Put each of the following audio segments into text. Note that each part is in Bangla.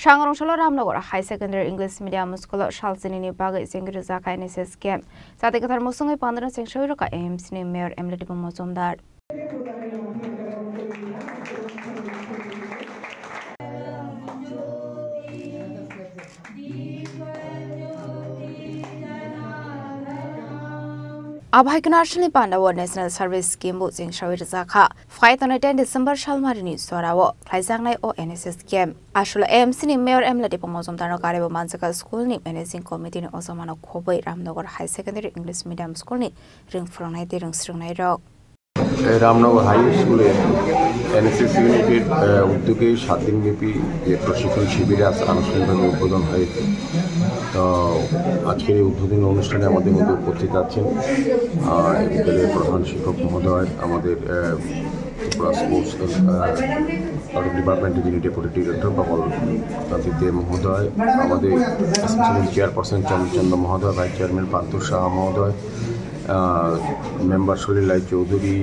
Shangrongshalo Ramnagor High Secondary English Medium School Shalsinini Baga Singri Zaka NSS Camp. Sate Katar Musungi Pandra Sengshoyroka AIMS ni Mayor Emily Mozumdar. Abhaiknashli Pandawa National Service Scheme Buzing Shawir Zaka. 5 on 10 December Shalmarini Sorawo. Klaizangnai o NSS Camp. Ashula AIMS ni Mayor Emily Mozumdar Garebo Manzaka School ni Managing Committee ni Osomano Kobe Ramnagor High Secondary English Medium School ni Ring Fronai Ring Stringnai Rock. Ramnagar high স্কুলে এনএসএস ইউনিটের উদ্যোগে 7 দিনব্যাপী যে প্রশিক্ষণ শিবিরে আনুষ্ঠানিকভাবে উদ্বোধন হয়েছে। তো আজকের এই উদ্বোধনী অনুষ্ঠানে আমাদের মধ্যে উপস্থিত আছেন বিদ্যালয়ের প্রধান শিক্ষক মহোদয়, আমাদের স্পোর্টস ডিপার্টমেন্টের যিনি ডেপুটি ডিরেক্টর বাবল দে মহোদয়, আমাদের অ্যাসোসিয়েশন চেয়ারপারসন চন্দ্র মহোদয়, ভাইস চেয়ারম্যান পান্থু শাহ মহোদয়, মেম্বার সলিল চৌধুরী,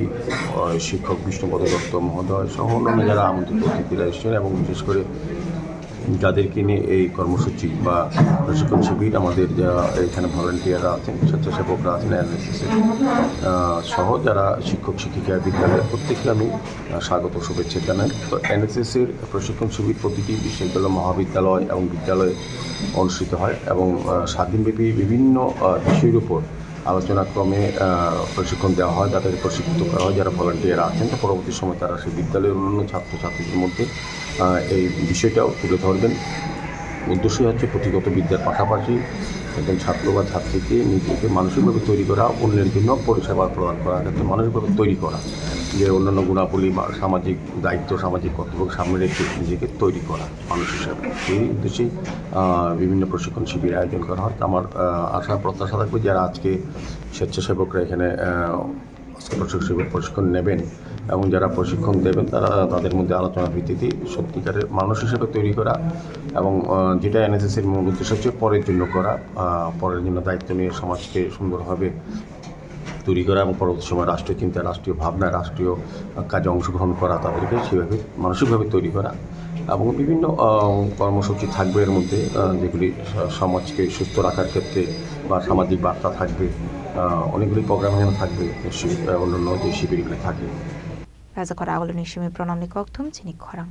শিক্ষক বিষ্ণুপদ দত্ত মহোদয় সহ অন্যান্য যারা আমন্ত্রিত অতিথিরা এসেছেন এবং বিশেষ করে যাদেরকে নিয়ে এই কর্মসূচি বা প্রশিক্ষণ শিবির আমাদের যারা এখানে ভলান্টিয়াররা আছেন, স্বেচ্ছাসেবকরা আছেন, এনএসএসের সহ যারা শিক্ষক শিক্ষিকা বিদ্যালয়ের প্রত্যেককে আমি স্বাগত শুভেচ্ছা জানাই। তো এনএসএসের প্রশিক্ষণ শিবির প্রতিটি বিশ্ববিদ্যালয়, মহাবিদ্যালয় এবং বিদ্যালয়ে অনুষ্ঠিত হয় এবং 7 দিনব্যাপী বিভিন্ন বিষয়ের উপর আলোচনাক্রমে প্রশিক্ষণ দেওয়া হয়, তাদের প্রশিক্ষিত করা হয় যারা ভলান্টিয়ার আছেন। তো পরবর্তী সময় তারা সেই বিদ্যালয়ের অন্যান্য ছাত্রছাত্রীদের মধ্যে এই বিষয়টাও তুলে ধরবেন। উদ্দেশ্যই হচ্ছে পুঁথিগত বিদ্যার পাশাপাশি একজন ছাত্র বা ছাত্রীকে নিজেকে মানসিকভাবে তৈরি করা, অন্যের জন্য পরিষেবা প্রদান করা, ক্ষেত্রে মানসিকভাবে তৈরি করা, যে অন্যান্য গুণাবলী বা সামাজিক দায়িত্ব, সামাজিক কর্তব্য সামনে রেখে নিজেকে তৈরি করা মানুষ হিসাবে, সেই উদ্দেশ্যেই বিভিন্ন প্রশিক্ষণ শিবির আয়োজন করা হয়। আমার আশা প্রত্যাশা থাকবে যারা আজকে স্বেচ্ছাসেবকরা এখানে প্রশিক্ষণ নেবেন এবং যারা প্রশিক্ষণ দেবেন তারা তাদের মধ্যে আলোচনার ভিত্তিতে সত্যিকারের মানুষ হিসেবে তৈরি করা এবং যেটা এনএসএসের মূল উদ্দেশ্য হচ্ছে পরের জন্য করা, পরের জন্য দায়িত্ব নিয়ে সমাজকে সুন্দরভাবে তৈরি করা এবং পরবর্তী সময় রাষ্ট্রীয় চিন্তা, রাষ্ট্রীয় ভাবনা, রাষ্ট্রীয় কাজে অংশগ্রহণ করা, তাদেরকে সেভাবে মানসিকভাবে তৈরি করা এবং বিভিন্ন কর্মসূচি থাকবে এর মধ্যে যেগুলি সমাজকে সুস্থ রাখার ক্ষেত্রে বা সামাজিক বার্তা থাকবে, অনেকগুলি প্রোগ্রাম এখানে থাকবে, অন্যান্য যে শিবিরগুলি থাকে। রাজা করা আগল নিশিমি প্রণাম নিকথম চিনি খরাং।